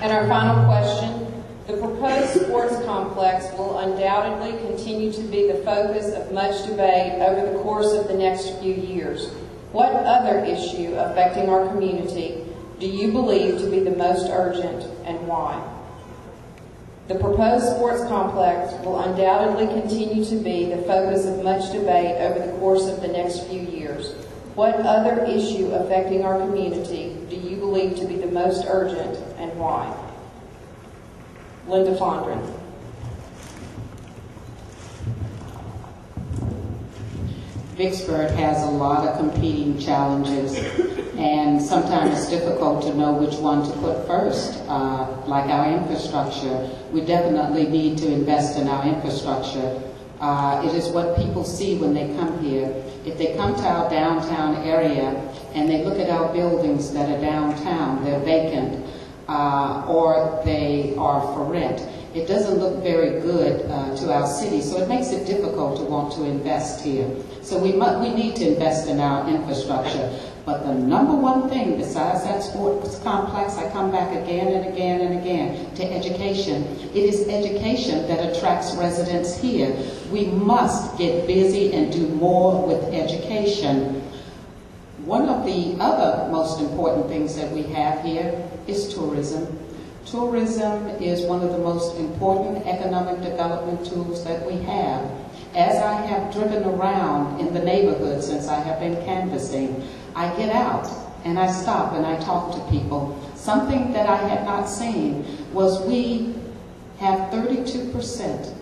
And our final question. The proposed sports complex will undoubtedly continue to be the focus of much debate over the course of the next few years. What other issue affecting our community do you believe to be the most urgent, and why? The proposed sports complex will undoubtedly continue to be the focus of much debate over the course of the next few years. What other issue affecting our community do you believe to be the most urgent, and why? Linda Fondren. Vicksburg has a lot of competing challenges, and sometimes it's difficult to know which one to put first. Like our infrastructure, we definitely need to invest in our infrastructure. It is what people see when they come here. If they come to our downtown area and they look at our buildings that are downtown, they're vacant, or they are for rent, it doesn't look very good to our city, so it makes it difficult to want to invest here. So we need to invest in our infrastructure. But the number one thing besides that sports complex, I come back again and again and again to education. It is education that attracts residents here. We must get busy and do more with education. One of the other most important things that we have here is tourism. Tourism is one of the most important economic development tools that we have. As I have driven around in the neighborhood since I have been canvassing, I get out and I stop and I talk to people. Something that I had not seen was we have 32%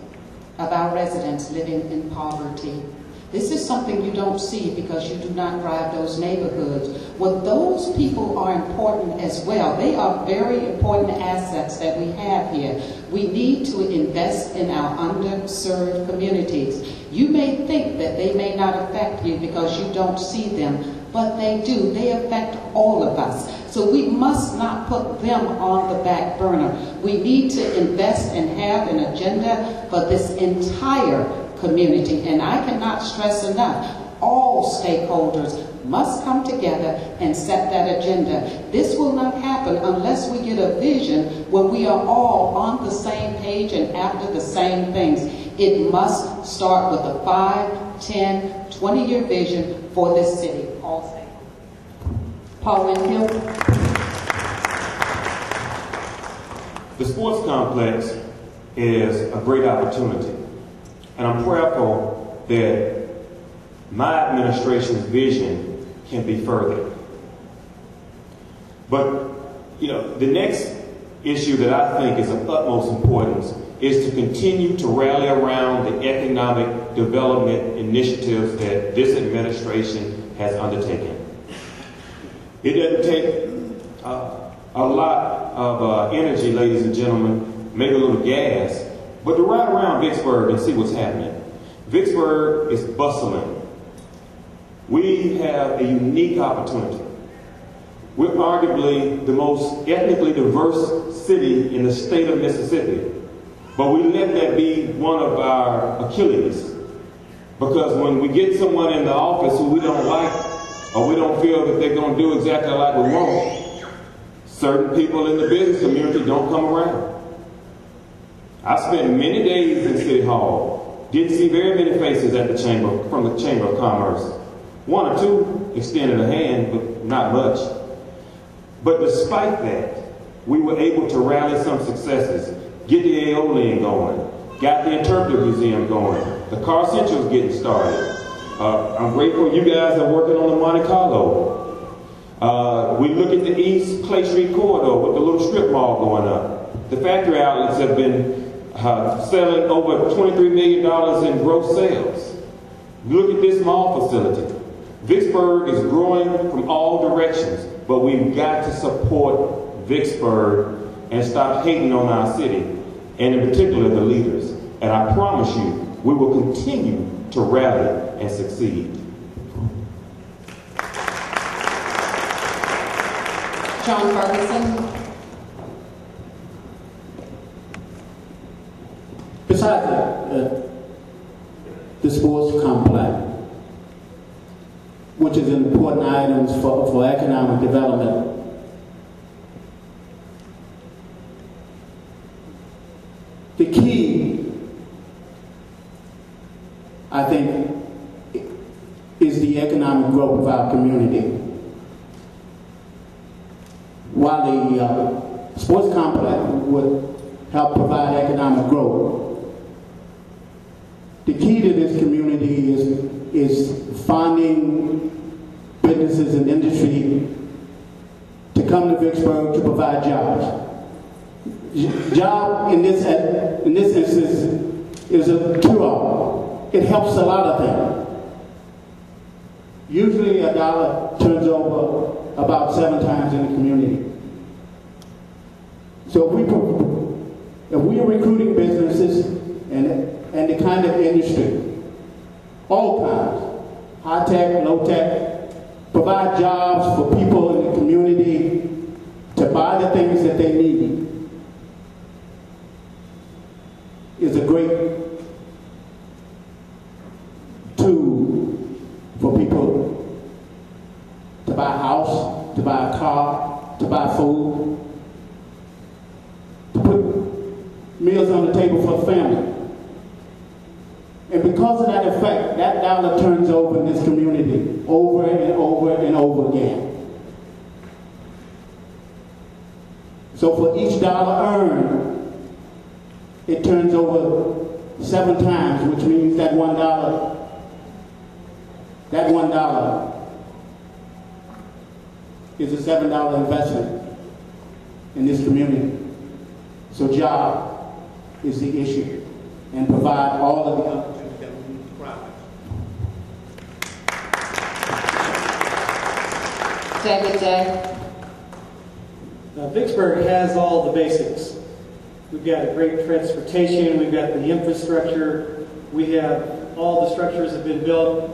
of our residents living in poverty. This is something you don't see because you do not drive those neighborhoods. Well, those people are important as well. They are very important assets that we have here. We need to invest in our underserved communities. You may think that they may not affect you because you don't see them, but they do. They affect all of us. So we must not put them on the back burner. We need to invest and have an agenda for this entire community. And I cannot stress enough, all stakeholders must come together and set that agenda. This will not happen unless we get a vision where we are all on the same page and after the same things. It must start with a 5, 10, 20-year vision for this city. All stakeholders. Paul Winfield. The sports complex is a great opportunity. And I'm prayerful that my administration's vision can be furthered. But, you know, the next issue that I think is of utmost importance is to continue to rally around the economic development initiatives that this administration has undertaken. It doesn't take a lot of energy, ladies and gentlemen, maybe a little gas, but to ride around Vicksburg and see what's happening. Vicksburg is bustling. We have a unique opportunity. We're arguably the most ethnically diverse city in the state of Mississippi, but we let that be one of our Achilles. Because when we get someone in the office who we don't like, or we don't feel that they're going to do exactly like we want, certain people in the business community don't come around. I spent many days in City Hall, didn't see very many faces at the chamber, from the Chamber of Commerce. One or two extended a hand, but not much. But despite that, we were able to rally some successes, get the Aeolian going, got the Interpretive Museum going, the Car Central is getting started. I'm grateful you guys are working on the Monte Carlo. We look at the East Clay Street corridor with the little strip mall going up. The factory outlets have been selling over $23 million in gross sales. Look at this mall facility. Vicksburg is growing from all directions, but we've got to support Vicksburg and stop hating on our city, and in particular the leaders. And I promise you, we will continue to rally and succeed. John Ferguson. Besides the sports complex, which is important items for economic development, The key, I think, is the economic growth of our community. While the sports complex would help provide economic growth, the key to this community is finding businesses and industry to come to Vicksburg to provide jobs. Job in this instance is a cure-all. It helps a lot of things. Usually a dollar turns over about 7 times in the community. So if we are recruiting businesses and the kind of industry, all kinds, high-tech, low-tech, provide jobs for people in the community to buy the things that they need, is a great tool for people to buy a house, to buy a car, to buy food, to put meals on the table for the family. And because of that effect, that dollar turns over in this community over and over and over again. So for each dollar earned, it turns over 7 times, which means that $1 is a $7 investment in this community. So job is the issue, and provide all of the other things that we need to provide. Second, Jay. Vicksburg has all the basics. We've got a great transportation, we've got the infrastructure, we have all the structures have been built.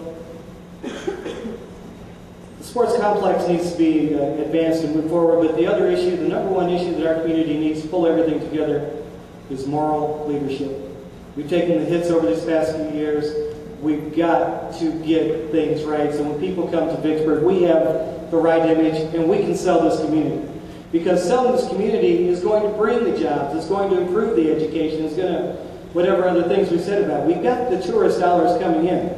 The sports complex needs to be advanced and move forward, but the other issue, the number one issue that our community needs to pull everything together is moral leadership. We've taken the hits over these past few years. We've got to get things right. So when people come to Vicksburg, we have the right image and we can sell this community. Because selling this community is going to bring the jobs, it's going to improve the education, it's going to, whatever other things we said about it. We've got the tourist dollars coming in.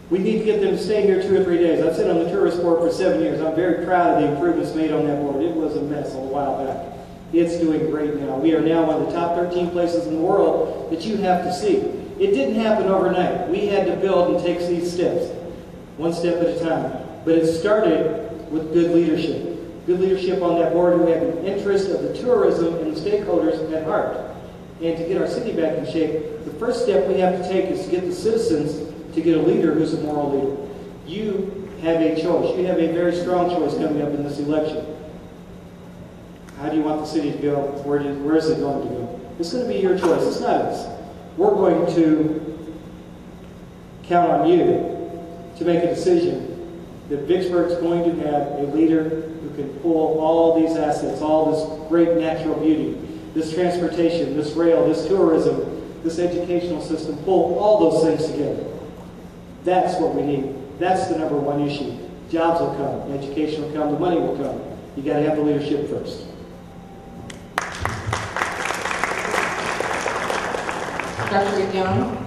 We need to get them to stay here 2 or 3 days. I've sat on the tourist board for 7 years. I'm very proud of the improvements made on that board. It was a mess a while back. It's doing great now. We are now one of the top 13 places in the world that you have to see. It didn't happen overnight. We had to build and take these steps, one step at a time. But it started with good leadership. Good leadership on that board who had the interest of the tourism and the stakeholders at heart. And to get our city back in shape, the first step we have to take is to get the citizens to get a leader who's a moral leader. You have a choice. You have a very strong choice coming up in this election. How do you want the city to go? Where is it going to go? It's going to be your choice. It's not us. We're going to count on you to make a decision that Vicksburg's going to have a leader who can pull all these assets, all this great natural beauty, this transportation, this rail, this tourism, this educational system, pull all those things together. That's what we need. That's the number one issue. Jobs will come, education will come, the money will come. You got to have the leadership first. Dr. Young.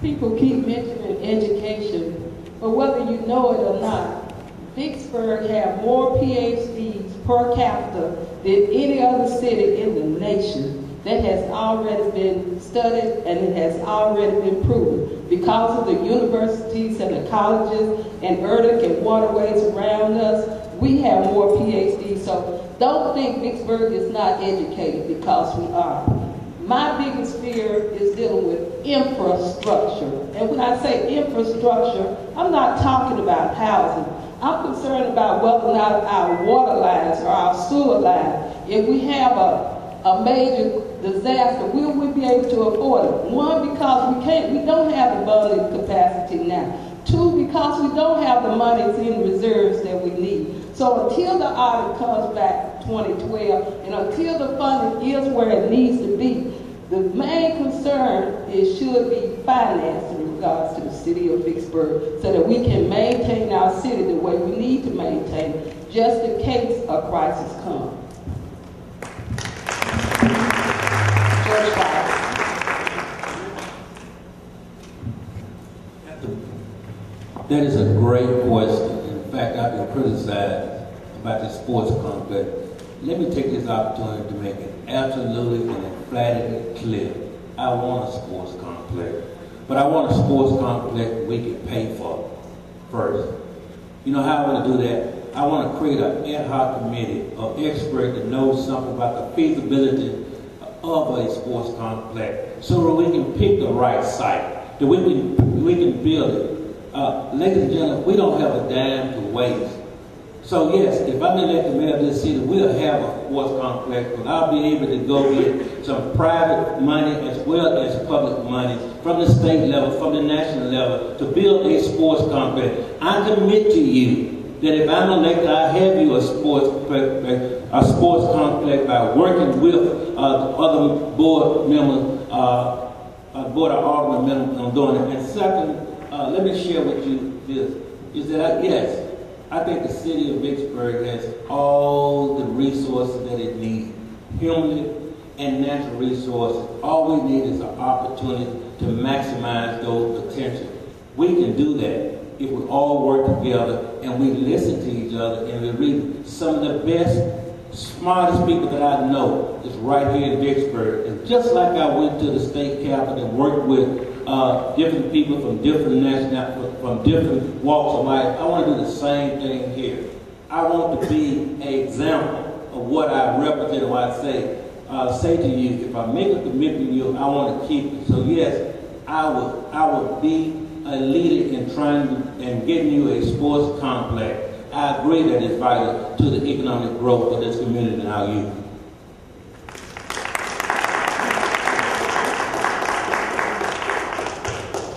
People keep mentioning education, but whether you know it or not, Vicksburg has more PhDs per capita than any other city in the nation. That has already been studied and it has already been proven. Because of the universities and the colleges and ERDIC and waterways around us, we have more PhDs. So don't think Vicksburg is not educated, because we are. My biggest fear is dealing with infrastructure. And when I say infrastructure, I'm not talking about housing. I'm concerned about whether or not our water lines or our sewer lines, if we have a major disaster, will we be able to afford it? One, because we don't have the bonding capacity now. Two, because we don't have the monies in reserves that we need. So until the audit comes back 2012, and until the funding is where it needs to be, the main concern is should be financing. regards to the city of Vicksburg so that we can maintain our city the way we need to maintain it, just in case a crisis comes. George Fox. That is a great question. In fact, I've been criticized about the sports complex. Let me take this opportunity to make it absolutely and emphatically clear. I want a sports complex. But I want a sports complex we can pay for first. You know how I want to do that? I want to create an ad hoc committee of experts that know something about the feasibility of a sports complex so that we can pick the right site, that we can build it. Ladies and gentlemen, we don't have a dime to waste. So yes, if I'm elected mayor of this city, we'll have a sports complex, but I'll be able to go get some private money as well as public money from the state level, from the national level, to build a sports complex. I commit to you that if I'm elected, I'll have you a sports complex by working with other board members, board of aldermen members on doing it. And second, let me share with you this, is that yes, I think the city of Vicksburg has all the resources that it needs, human and natural resources. All we need is an opportunity to maximize those potential. We can do that if we all work together and we listen to each other and we read. Some of the best, smartest people that I know is right here in Vicksburg. And just like I went to the state capitol and worked with different people from different from different walks of life, I want to do the same thing here. I want to be an example of what I represent and what I say to you. If I make a commitment to you, I want to keep it. So yes, I would be a leader in trying and getting you a sports complex. I agree that it's vital to the economic growth of this community and our youth.